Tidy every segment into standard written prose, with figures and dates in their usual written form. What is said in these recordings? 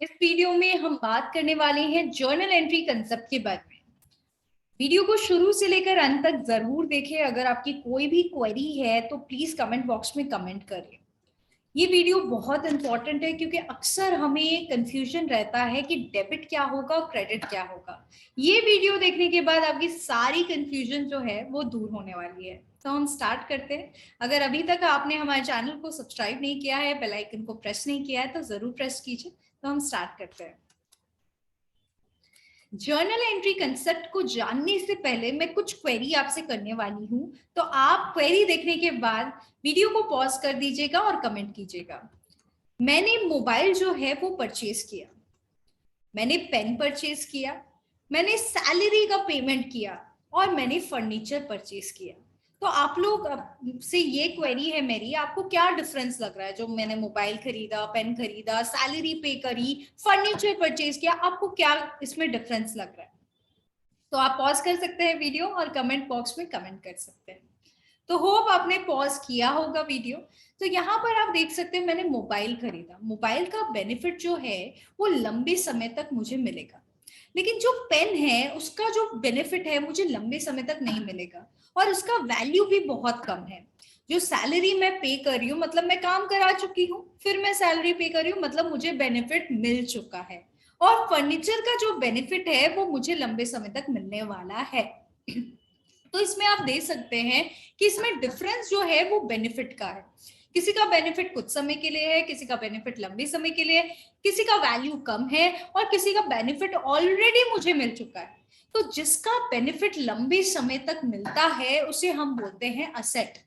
इस वीडियो में हम बात करने वाले हैं जर्नल एंट्री कंसेप्ट के बारे में। वीडियो को शुरू से लेकर अंत तक जरूर देखें। अगर आपकी कोई भी क्वेरी है तो प्लीज कमेंट बॉक्स में कमेंट करें। ये वीडियो बहुत इंपॉर्टेंट है क्योंकि अक्सर हमें कंफ्यूजन रहता है कि डेबिट क्या होगा और क्रेडिट क्या होगा। ये वीडियो देखने के बाद आपकी सारी कंफ्यूजन जो है वो दूर होने वाली है। तो हम स्टार्ट करते हैं। अगर अभी तक आपने हमारे चैनल को सब्सक्राइब नहीं किया है, बेल आइकन को प्रेस नहीं किया है तो जरूर प्रेस कीजिए। तो हम स्टार्ट करते हैं। जर्नल एंट्री कंसेप्ट को जानने से पहले मैं कुछ क्वेरी आपसे करने वाली हूं, तो आप क्वेरी देखने के बाद वीडियो को पॉज कर दीजिएगा और कमेंट कीजिएगा। मैंने मोबाइल जो है वो परचेज किया, मैंने पेन परचेज किया, मैंने सैलरी का पेमेंट किया और मैंने फर्नीचर परचेज किया। तो आप लोग से ये क्वेरी है मेरी, आपको क्या डिफरेंस लग रहा है? जो मैंने मोबाइल खरीदा, पेन खरीदा, सैलरी पे करी, फर्नीचर परचेज किया, आपको क्या इसमें डिफरेंस लग रहा है? तो आप पॉज कर सकते हैं वीडियो और कमेंट बॉक्स में कमेंट कर सकते हैं। तो होप आपने पॉज किया होगा वीडियो। तो यहाँ पर आप देख सकते हैं मैंने मोबाइल खरीदा। मोबाइल का बेनिफिट जो है वो लंबे समय तक मुझे मिलेगा, लेकिन जो पेन है उसका जो बेनिफिट है मुझे लंबे समय तक नहीं मिलेगा और उसका वैल्यू भी बहुत कम है। जो सैलरी मैं पे कर रही हूँ मतलब मैं काम करा चुकी हूँ, फिर मैं सैलरी पे कर रही हूँ मतलब मुझे बेनिफिट मिल चुका है। और फर्नीचर का जो बेनिफिट है वो मुझे लंबे समय तक मिलने वाला है। तो इसमें आप देख सकते हैं कि इसमें डिफरेंस जो है वो बेनिफिट का है। किसी का बेनिफिट कुछ समय के लिए है, किसी का बेनिफिट लंबे समय के लिए, किसी का वैल्यू कम है और किसी का बेनिफिट ऑलरेडी मुझे मिल चुका है। तो जिसका बेनिफिट लंबे समय तक मिलता है उसे हम बोलते हैं असेट।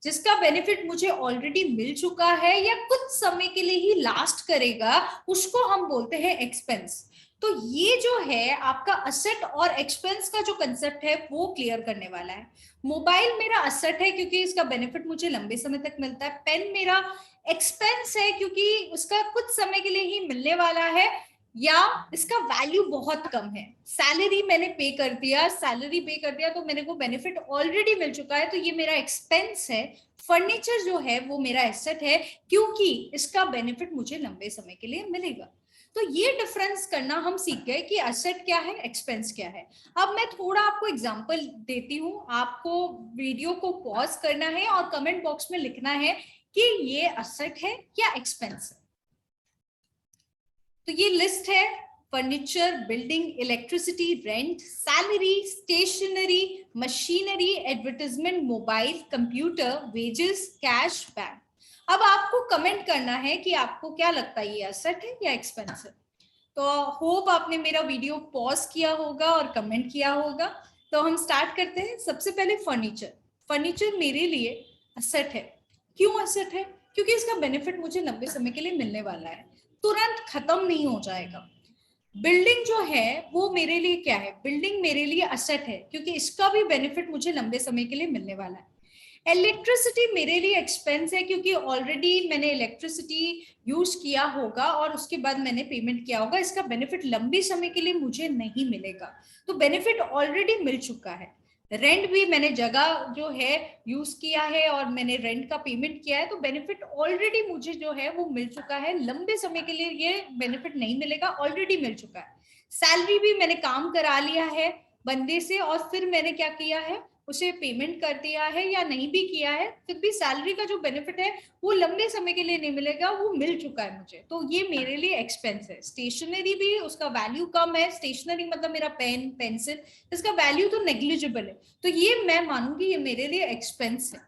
जिसका बेनिफिट मुझे ऑलरेडी मिल चुका है या कुछ समय के लिए ही लास्ट करेगा उसको हम बोलते हैं एक्सपेंस। तो ये जो है आपका असेट और एक्सपेंस का जो कंसेप्ट है वो क्लियर करने वाला है। मोबाइल मेरा असेट है क्योंकि इसका बेनिफिट मुझे लंबे समय तक मिलता है। पेन मेरा एक्सपेंस है क्योंकि उसका कुछ समय के लिए ही मिलने वाला है या इसका वैल्यू बहुत कम है। सैलरी मैंने पे कर दिया, सैलरी पे कर दिया तो मेरे को बेनिफिट ऑलरेडी मिल चुका है, तो ये मेरा एक्सपेंस है। फर्नीचर जो है वो मेरा एसेट है क्योंकि इसका बेनिफिट मुझे लंबे समय के लिए मिलेगा। तो ये डिफरेंस करना हम सीख गए कि एसेट क्या है, एक्सपेंस क्या है। अब मैं थोड़ा आपको एग्जांपल देती हूँ। आपको वीडियो को पॉज करना है और कमेंट बॉक्स में लिखना है कि ये एसेट है या एक्सपेंस है। तो ये लिस्ट है: furniture, building, electricity, rent, salary, stationery, machinery, advertisement, mobile, computer, wages, cash, bank. अब आपको कमेंट करना है कि आपको क्या लगता है, ये एसेट है या एक्सपेंस है। तो होप आपने मेरा वीडियो पॉज किया होगा और कमेंट किया होगा। तो हम स्टार्ट करते हैं। सबसे पहले फर्नीचर। फर्नीचर मेरे लिए एसेट है। क्यों एसेट है? क्योंकि इसका बेनिफिट मुझे लंबे समय के लिए मिलने वाला है, तुरंत खत्म नहीं हो जाएगा। बिल्डिंग जो है वो मेरे लिए क्या है? बिल्डिंग मेरे लिए असेट है क्योंकि इसका भी बेनिफिट मुझे लंबे समय के लिए मिलने वाला है। इलेक्ट्रिसिटी मेरे लिए एक्सपेंस है क्योंकि ऑलरेडी मैंने इलेक्ट्रिसिटी यूज किया होगा और उसके बाद मैंने पेमेंट किया होगा, इसका बेनिफिट लंबे समय के लिए मुझे नहीं मिलेगा, तो बेनिफिट ऑलरेडी मिल चुका है। रेंट भी मैंने जगह जो है यूज किया है और मैंने रेंट का पेमेंट किया है, तो बेनिफिट ऑलरेडी मुझे जो है वो मिल चुका है। लंबे समय के लिए ये बेनिफिट नहीं मिलेगा, ऑलरेडी मिल चुका है। सैलरी भी मैंने काम करा लिया है बंदे से और फिर मैंने क्या किया है, उसे पेमेंट कर दिया है या नहीं भी किया है, फिर भी सैलरी का जो बेनिफिट है वो लंबे समय के लिए नहीं मिलेगा, वो मिल चुका है मुझे, तो ये मेरे लिए एक्सपेंस है। स्टेशनरी भी उसका वैल्यू कम है। स्टेशनरी मतलब मेरा पेन, पेंसिल, इसका वैल्यू तो नेग्लिजिबल है, तो ये मैं मानूंगी ये मेरे लिए एक्सपेंस है।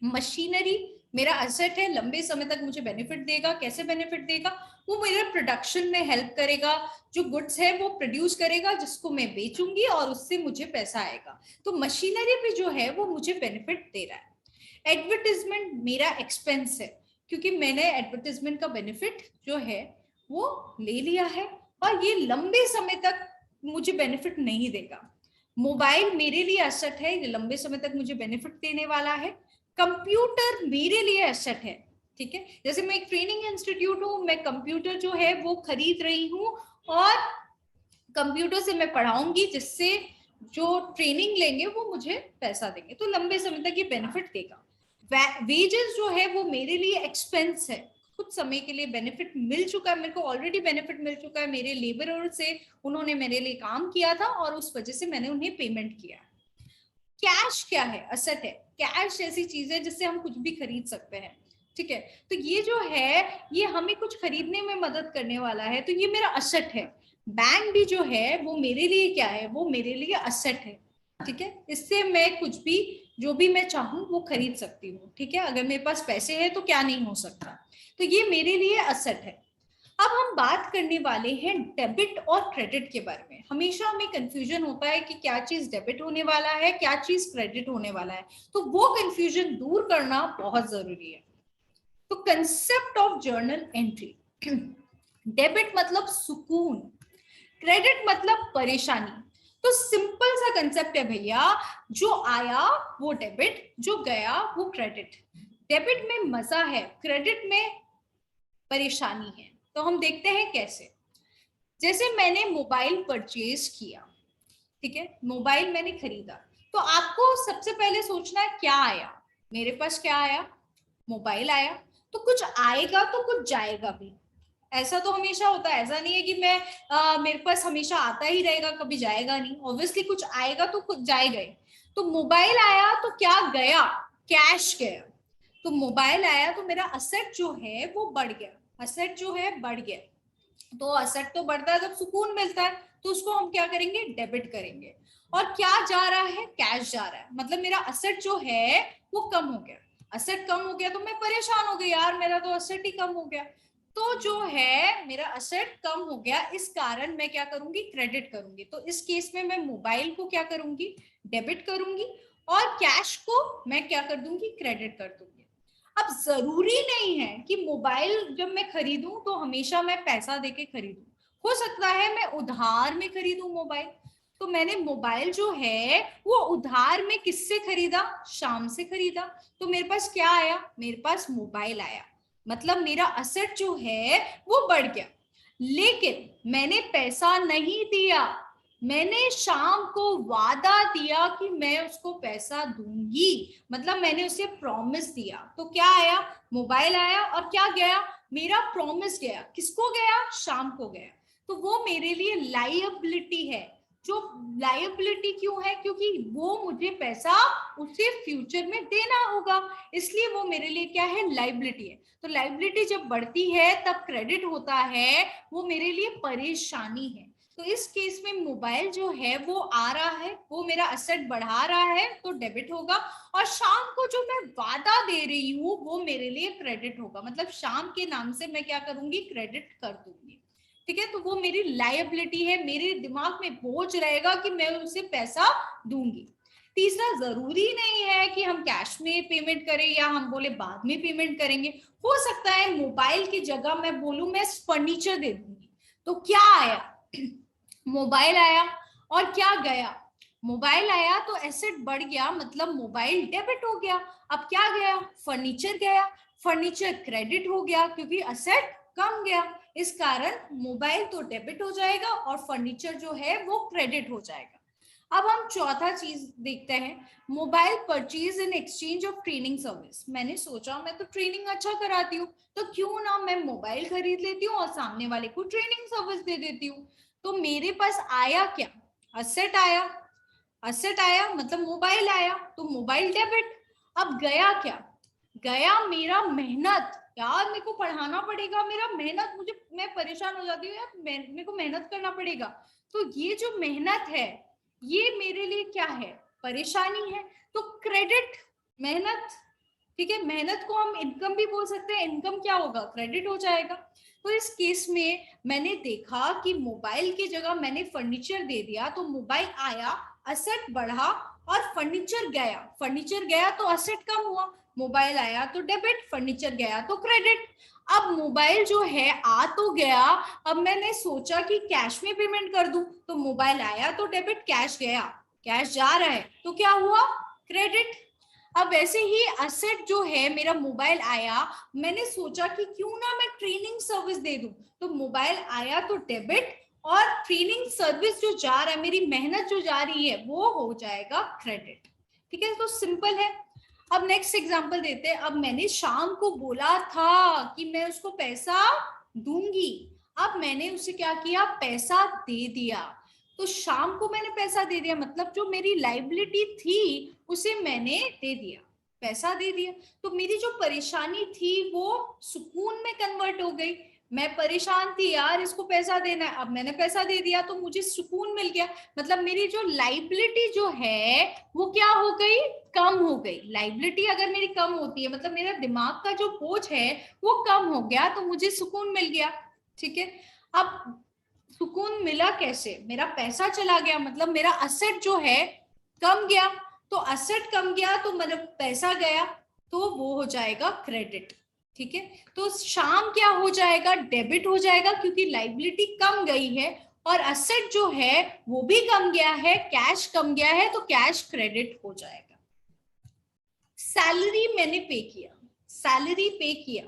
मशीनरी मेरा असेट है, लंबे समय तक मुझे बेनिफिट देगा। कैसे बेनिफिट देगा? वो मेरे प्रोडक्शन में हेल्प करेगा, जो गुड्स है वो प्रोड्यूस करेगा जिसको मैं बेचूंगी और उससे मुझे पैसा आएगा, तो मशीनरी भी जो है वो मुझे बेनिफिट दे रहा है। एडवर्टाइजमेंट मेरा एक्सपेंस है क्योंकि मैंने एडवर्टाइजमेंट का बेनिफिट जो है वो ले लिया है और ये लंबे समय तक मुझे बेनिफिट नहीं देगा। मोबाइल मेरे लिए एसेट है, ये लंबे समय तक मुझे बेनिफिट देने वाला है। कंप्यूटर मेरे लिए एसेट है, ठीक है। जैसे मैं एक ट्रेनिंग इंस्टीट्यूट हूँ, मैं कंप्यूटर जो है वो खरीद रही हूँ और कंप्यूटर से मैं पढ़ाऊंगी जिससे जो ट्रेनिंग लेंगे वो मुझे पैसा देंगे, तो लंबे समय तक ये बेनिफिट देगा। वेजेस जो है वो मेरे लिए एक्सपेंस है, कुछ समय के लिए बेनिफिट मिल चुका है, मेरे को ऑलरेडी बेनिफिट मिल चुका है, मेरे लेबरर से उन्होंने मेरे लिए काम किया था और उस वजह से मैंने उन्हें पेमेंट किया। कैश क्या है? असेट है। कैश ऐसी चीज है जिससे हम कुछ भी खरीद सकते हैं, ठीक है। तो ये जो है ये हमें कुछ खरीदने में मदद करने वाला है, तो ये मेरा असेट है। बैंक भी जो है वो मेरे लिए क्या है? वो मेरे लिए असेट है, ठीक है। इससे मैं कुछ भी जो भी मैं चाहूँ वो खरीद सकती हूँ, ठीक है। अगर मेरे पास पैसे हैं तो क्या नहीं हो सकता, तो ये मेरे लिए असेट है। अब हम बात करने वाले हैं डेबिट और क्रेडिट के बारे में। हमेशा हमें कंफ्यूजन होता है कि क्या चीज डेबिट होने वाला है, क्या चीज क्रेडिट होने वाला है, तो वो कंफ्यूजन दूर करना बहुत जरूरी है। तो concept of journal entry, debit मतलब सुकून, क्रेडिट मतलब परेशानी। तो सिंपल सा कंसेप्ट है भैया, जो आया वो डेबिट, जो गया वो क्रेडिट। डेबिट में मजा है, क्रेडिट में परेशानी है। तो हम देखते हैं कैसे। जैसे मैंने मोबाइल परचेज किया, ठीक है, मोबाइल मैंने खरीदा, तो आपको सबसे पहले सोचना है क्या आया। मेरे पास क्या आया? मोबाइल आया। तो कुछ आएगा तो कुछ जाएगा भी, ऐसा तो हमेशा होता है। ऐसा नहीं है कि मेरे पास हमेशा आता ही रहेगा, कभी जाएगा नहीं। ऑब्वियसली कुछ आएगा तो कुछ जाएगा ही। तो मोबाइल आया तो क्या गया? कैश गया। तो मोबाइल आया तो मेरा असेट जो है वो बढ़ गया, असेट जो है बढ़ गया। तो असेट तो बढ़ता है जब सुकून मिलता है, तो उसको हम क्या करेंगे? डेबिट करेंगे। और क्या जा रहा है? कैश जा रहा है, मतलब मेरा असेट जो है वो कम हो गया। असेट कम हो गया तो मैं परेशान हो गई, यार मेरा तो असेट ही कम हो गया। तो जो है मेरा असेट कम हो गया, इस कारण मैं क्या करूंगी? क्रेडिट करूंगी। तो इस केस में मैं मोबाइल को क्या करूंगी? डेबिट करूंगी। और कैश को मैं क्या कर दूंगी? क्रेडिट कर दूंगी। अब जरूरी नहीं है कि मोबाइल जब मैं खरीदूं तो हमेशा मैं पैसा देके खरीदूं। हो सकता है मैं उधार में खरीदूं मोबाइल। तो मैंने मोबाइल जो है वो उधार में किससे खरीदा? श्याम से खरीदा। तो मेरे पास क्या आया? मेरे पास मोबाइल आया, मतलब मेरा असेट जो है वो बढ़ गया। लेकिन मैंने पैसा नहीं दिया, मैंने शाम को वादा दिया कि मैं उसको पैसा दूंगी, मतलब मैंने उसे प्रॉमिस दिया। तो क्या आया? मोबाइल आया। और क्या गया? मेरा प्रॉमिस गया। किसको गया? शाम को गया। तो वो मेरे लिए लायबिलिटी है। जो लायबिलिटी क्यों है? क्योंकि वो मुझे पैसा उसे फ्यूचर में देना होगा, इसलिए वो मेरे लिए क्या है? लायबिलिटी है। तो लायबिलिटी जब बढ़ती है तब क्रेडिट होता है, वो मेरे लिए परेशानी है। तो इस केस में मोबाइल जो है वो आ रहा है, वो मेरा असेट बढ़ा रहा है, तो डेबिट होगा। और शाम को जो मैं वादा दे रही हूँ वो मेरे लिए क्रेडिट होगा, मतलब शाम के नाम से मैं क्या करूंगी? क्रेडिट कर दूंगी, ठीक है। तो वो मेरी लायबिलिटी है, मेरे दिमाग में बोझ रहेगा कि मैं उसे पैसा दूंगी। तीसरा, जरूरी नहीं है कि हम कैश में पेमेंट करें या हम बोले बाद में पेमेंट करेंगे। हो सकता है मोबाइल की जगह मैं बोलूं मैं फर्नीचर दे दूंगी। तो क्या आया? मोबाइल आया। और क्या गया? मोबाइल आया तो एसेट बढ़ गया, मतलब मोबाइल डेबिट हो गया। अब क्या गया? फर्नीचर गया। फर्नीचर क्रेडिट हो गया क्योंकि असेट कम गया। इस कारण मोबाइल तो डेबिट हो जाएगा और फर्नीचर जो है वो क्रेडिट हो जाएगा। अब हम चौथा चीज देखते हैं, mobile purchase in exchange of training service. मैंने सोचा मैं तो ट्रेनिंग अच्छा कराती हूँ, तो क्यों ना मैं मोबाइल खरीद लेती हूँ और सामने वाले को ट्रेनिंग सर्विस दे देती हूँ। तो मेरे पास आया क्या? असेट आया। असेट आया मतलब मोबाइल आया, तो मोबाइल डेबिट। अब गया क्या? गया मेरा मेहनत। यार मेरे को पढ़ाना पड़ेगा, मेरा मेहनत, मुझे, मैं परेशान हो जाती हूँ यार, मेरे को मेहनत करना पड़ेगा। तो ये जो मेहनत है ये मेरे लिए क्या है? परेशानी है। तो क्रेडिट, मेहनत, ठीक है। मेहनत को हम इनकम भी बोल सकते हैं, इनकम क्या होगा? क्रेडिट हो जाएगा। तो इस केस में मैंने देखा कि मोबाइल की जगह मैंने फर्नीचर दे दिया, तो मोबाइल आया, असेट बढ़ा, और फर्नीचर गया। फर्नीचर गया तो असेट कम हुआ। मोबाइल आया तो डेबिट, फर्नीचर गया तो क्रेडिट। अब मोबाइल जो है आ तो गया, अब मैंने सोचा कि कैश में पेमेंट कर दूं, तो मोबाइल आया तो डेबिट, कैश गया, कैश जा रहा है तो क्या हुआ? क्रेडिट। अब वैसे ही असेट जो है मेरा, मोबाइल आया, मैंने सोचा कि क्यों ना मैं ट्रेनिंग सर्विस दे दूं, तो मोबाइल आया तो डेबिट, और ट्रेनिंग सर्विस जो जा रहा है, मेरी मेहनत जो जा रही है वो हो जाएगा क्रेडिट, ठीक है। तो सिंपल है। अब नेक्स्ट एग्जांपल देते हैं। अब मैंने शाम को बोला था कि मैं उसको पैसा दूंगी, अब मैंने उसे क्या किया, पैसा दे दिया। तो शाम को मैंने पैसा दे दिया मतलब जो मेरी लाइबिलिटी थी उसे मैंने दे दिया, पैसा दे दिया। तो मेरी जो परेशानी थी वो सुकून में कन्वर्ट हो गई। मैं परेशान थी यार, इसको पैसा देना है, अब मैंने पैसा दे दिया तो मुझे सुकून मिल गया। मतलब मेरी जो लाइबिलिटी जो है वो क्या हो गई, कम हो गई। लाइबिलिटी अगर मेरी कम होती है मतलब मेरा दिमाग का जो बोझ है वो कम हो गया, तो मुझे सुकून मिल गया। ठीक है, अब सुकून मिला कैसे, मेरा पैसा चला गया मतलब मेरा असेट जो है कम गया। तो असेट कम गया तो मतलब पैसा गया, तो वो हो जाएगा क्रेडिट। ठीक है, तो शाम क्या हो जाएगा, डेबिट हो जाएगा, क्योंकि लाइबिलिटी कम गई है और असेट जो है वो भी कम गया है, कैश कम गया है, तो कैश क्रेडिट हो जाएगा। सैलरी मैंने पे किया, सैलरी पे किया,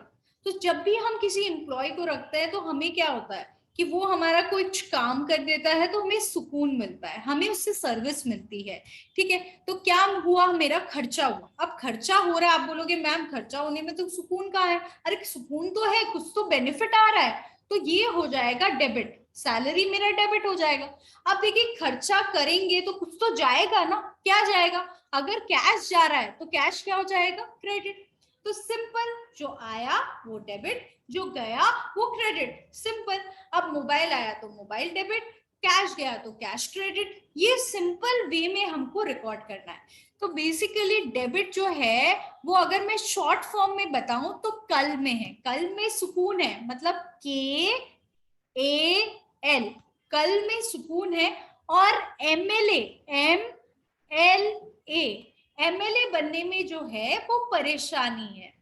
तो जब भी हम किसी एम्प्लॉय को रखते हैं तो हमें क्या होता है कि वो हमारा कुछ काम कर देता है तो हमें सुकून मिलता है, हमें उससे सर्विस मिलती है। ठीक है, तो क्या हुआ, मेरा खर्चा हुआ। अब खर्चा हो रहा है, आप बोलोगे मैम खर्चा होने में तो सुकून कहाँ है, अरे सुकून तो है, कुछ तो बेनिफिट आ रहा है, तो ये हो जाएगा डेबिट, सैलरी मेरा डेबिट हो जाएगा। अब देखिए खर्चा करेंगे तो कुछ तो जाएगा ना, क्या जाएगा, अगर कैश जा रहा है तो कैश क्या हो जाएगा, क्रेडिट। तो सिंपल, जो आया वो डेबिट, जो गया वो क्रेडिट, सिंपल। अब मोबाइल आया तो मोबाइल डेबिट, कैश गया तो कैश क्रेडिट, ये सिंपल वे में हमको रिकॉर्ड करना है। तो बेसिकली डेबिट जो है वो अगर मैं शॉर्ट फॉर्म में बताऊं तो कल में है, कल में सुकून है, मतलब KAL, कल में सुकून है। और MLA बनने में जो है वो परेशानी है।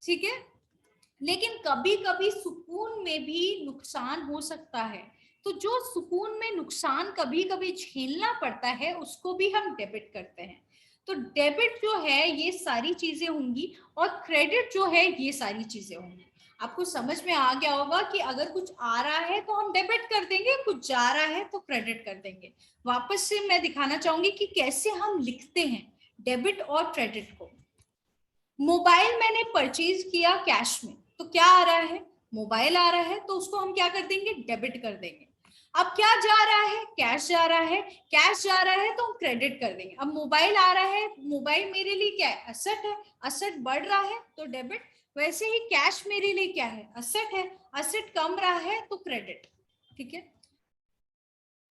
ठीक है, लेकिन कभी कभी सुकून में भी नुकसान हो सकता है, तो जो सुकून में नुकसान कभी कभी झेलना पड़ता है उसको भी हम डेबिट करते हैं। तो डेबिट जो है ये सारी चीजें होंगी और क्रेडिट जो है ये सारी चीजें होंगी। आपको समझ में आ गया होगा कि अगर कुछ आ रहा है तो हम डेबिट कर देंगे, कुछ जा रहा है तो क्रेडिट कर देंगे। वापस से मैं दिखाना चाहूंगी कि कैसे हम लिखते हैं डेबिट और क्रेडिट को। मोबाइल मैंने परचेज किया कैश में, तो क्या आ रहा है, मोबाइल आ रहा है, तो उसको हम क्या कर देंगे, डेबिट कर देंगे। अब क्या जा रहा है, कैश जा रहा है, कैश जा रहा है तो हम क्रेडिट कर देंगे। अब मोबाइल आ रहा है, मोबाइल मेरे लिए क्या है, असेट है, असेट बढ़ रहा है तो डेबिट। वैसे ही कैश मेरे लिए क्या है, असेट है, असेट कम रहा है तो क्रेडिट। ठीक है,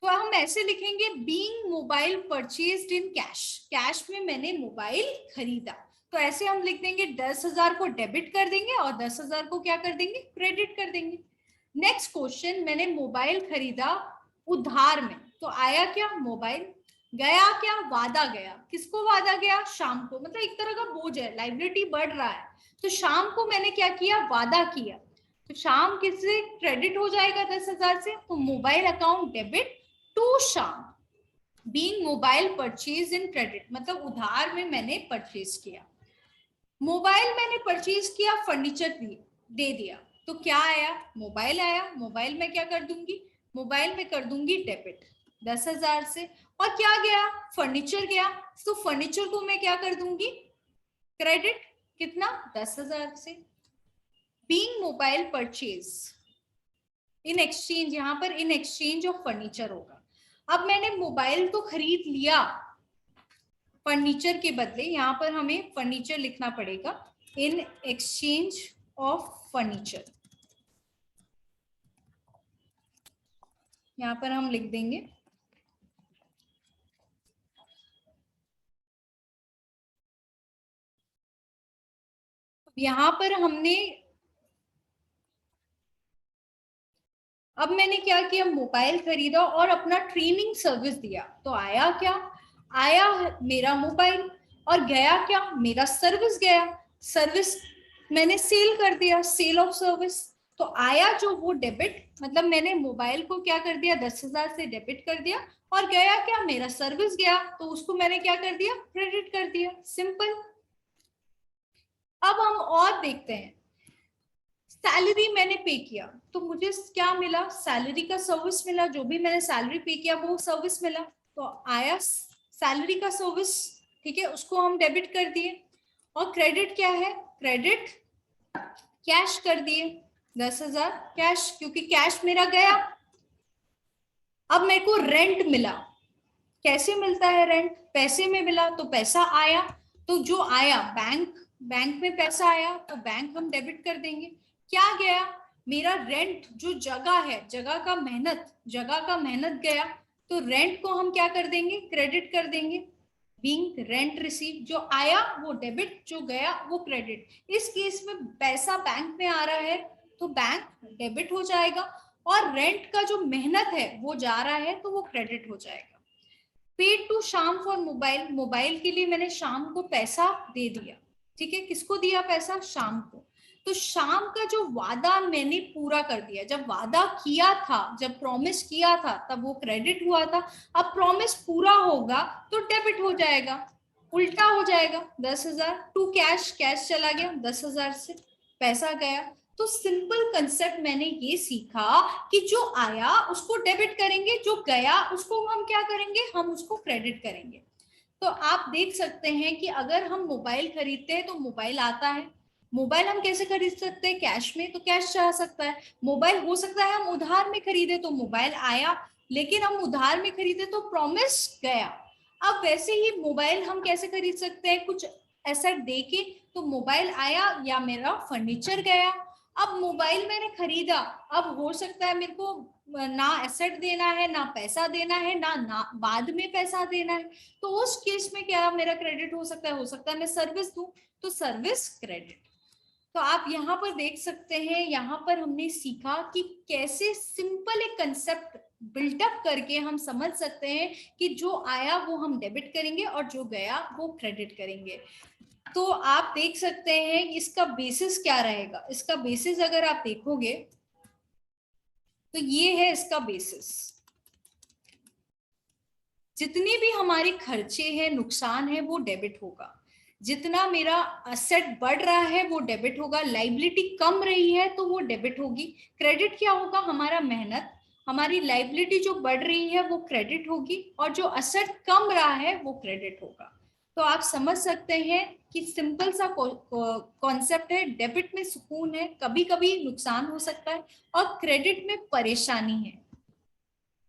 तो हम ऐसे लिखेंगे being mobile purchased in cash, cash में मैंने मोबाइल खरीदा, तो ऐसे हम लिख देंगे 10,000 को डेबिट कर देंगे और 10,000 को क्या कर देंगे, क्रेडिट कर देंगे। नेक्स्ट क्वेश्चन, मैंने मोबाइल खरीदा उधार में, तो आया क्या, मोबाइल, गया क्या, वादा गया, किसको वादा गया, शाम को, मतलब एक तरह का बोझ है, लाइबिलिटी बढ़ रहा है, तो शाम को मैंने क्या किया, वादा किया, तो शाम किससे क्रेडिट हो जाएगा 10,000 से, तो मोबाइल अकाउंट डेबिट टू शाम, being mobile purchase in credit, मतलब उधार में मैंने परचेज किया। मोबाइल मैंने परचेज किया, फर्नीचर दे दिया, तो क्या आया, मोबाइल आया, मोबाइल में क्या कर दूंगी, मोबाइल में कर दूंगी डेबिट 10,000 से, और क्या गया, फर्नीचर गया, तो फर्नीचर को मैं क्या कर दूंगी, क्रेडिट, कितना, 10,000 से। Being mobile purchase in exchange, यहां पर इन एक्सचेंज ऑफ फर्नीचर होगा। अब मैंने मोबाइल तो खरीद लिया फर्नीचर के बदले, यहां पर हमें फर्नीचर लिखना पड़ेगा, इन एक्सचेंज ऑफ फर्नीचर, यहां पर हम लिख देंगे यहां पर हमने, अब मैंने क्या किया, मोबाइल खरीदा और अपना ट्रेनिंग सर्विस दिया, तो आया क्या, आया मेरा मोबाइल, और गया क्या, मेरा सर्विस गया, सर्विस मैंने सेल कर दिया, सेल ऑफ सर्विस, तो आया जो वो डेबिट, मतलब मैंने मोबाइल को क्या कर दिया, 10,000 से डेबिट कर दिया, और गया क्या, मेरा सर्विस गया, तो उसको मैंने क्या कर दिया, क्रेडिट कर दिया, सिंपल। अब हम और देखते हैं, सैलरी मैंने पे किया तो मुझे क्या मिला, सैलरी का सर्विस मिला, जो भी मैंने सैलरी पे किया वो सर्विस मिला, तो आया सैलरी का सर्विस, ठीक है, उसको हम डेबिट कर दिए। और क्रेडिट क्या है, क्रेडिट कैश कर दिए 10,000 कैश, क्योंकि कैश मेरा गया। अब मेरे को रेंट मिला, कैसे मिलता है रेंट, पैसे में मिला, तो पैसा आया, तो जो आया बैंक में पैसा आया तो बैंक हम डेबिट कर देंगे। क्या गया, मेरा रेंट, जो जगह है, जगह का मेहनत गया, तो रेंट को हम क्या कर देंगे, क्रेडिट कर देंगे। बीइंग रेंट रिसीव, जो आया वो डेबिट, जो गया वो क्रेडिट। इस केस में पैसा बैंक में आ रहा है तो बैंक डेबिट हो जाएगा, और रेंट का जो मेहनत है वो जा रहा है तो वो क्रेडिट हो जाएगा। पेड टू शाम फॉर मोबाइल, मोबाइल के लिए मैंने शाम को पैसा दे दिया, ठीक है, किसको दिया पैसा, शाम को। तो शाम का जो वादा मैंने पूरा कर दिया, जब वादा किया था, जब प्रॉमिस किया था तब वो क्रेडिट हुआ था, अब प्रॉमिस पूरा होगा तो डेबिट हो जाएगा, उल्टा हो जाएगा। 10,000 टू कैश, कैश चला गया 10,000 से, पैसा गया। तो सिंपल कंसेप्ट मैंने ये सीखा कि जो आया उसको डेबिट करेंगे, जो गया उसको हम क्या करेंगे, हम उसको क्रेडिट करेंगे। तो आप देख सकते हैं कि अगर हम मोबाइल खरीदते हैं तो मोबाइल आता है, मोबाइल हम कैसे खरीद सकते हैं, कैश में, तो कैश जा सकता है। मोबाइल हो सकता है हम उधार में खरीदे तो मोबाइल आया, लेकिन हम उधार में खरीदे तो प्रॉमिस गया। अब वैसे ही मोबाइल हम कैसे खरीद सकते हैं, कुछ एसेट दे के, तो मोबाइल आया या मेरा फर्नीचर गया। अब मोबाइल मैंने खरीदा, अब हो सकता है मेरे को ना एसेट देना है, ना पैसा देना है, ना बाद में पैसा देना है, तो उस केस में क्या मेरा क्रेडिट हो सकता है मैं सर्विस दूं, तो सर्विस क्रेडिट। तो आप यहाँ पर देख सकते हैं, यहाँ पर हमने सीखा कि कैसे सिंपल एक कंसेप्ट बिल्डअप करके हम समझ सकते हैं कि जो आया वो हम डेबिट करेंगे और जो गया वो क्रेडिट करेंगे। तो आप देख सकते हैं इसका बेसिस क्या रहेगा, इसका बेसिस अगर आप देखोगे तो ये है इसका बेसिस। जितने भी हमारे खर्चे हैं, नुकसान है, वो डेबिट होगा। जितना मेरा असेट बढ़ रहा है वो डेबिट होगा, लाइबिलिटी कम रही है तो वो डेबिट होगी। क्रेडिट क्या होगा, हमारा मेहनत, हमारी लाइबिलिटी जो बढ़ रही है वो क्रेडिट होगी, और जो असेट कम रहा है वो क्रेडिट होगा। तो आप समझ सकते हैं कि सिंपल सा कॉन्सेप्ट है, डेबिट में सुकून है, कभी कभी नुकसान हो सकता है, और क्रेडिट में परेशानी है।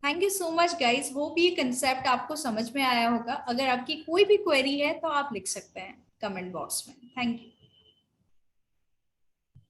Thank you so much guys, hope ये कंसेप्ट आपको समझ में आया होगा। अगर आपकी कोई भी क्वेरी है तो आप लिख सकते हैं कमेंट बॉक्स में। Thank you.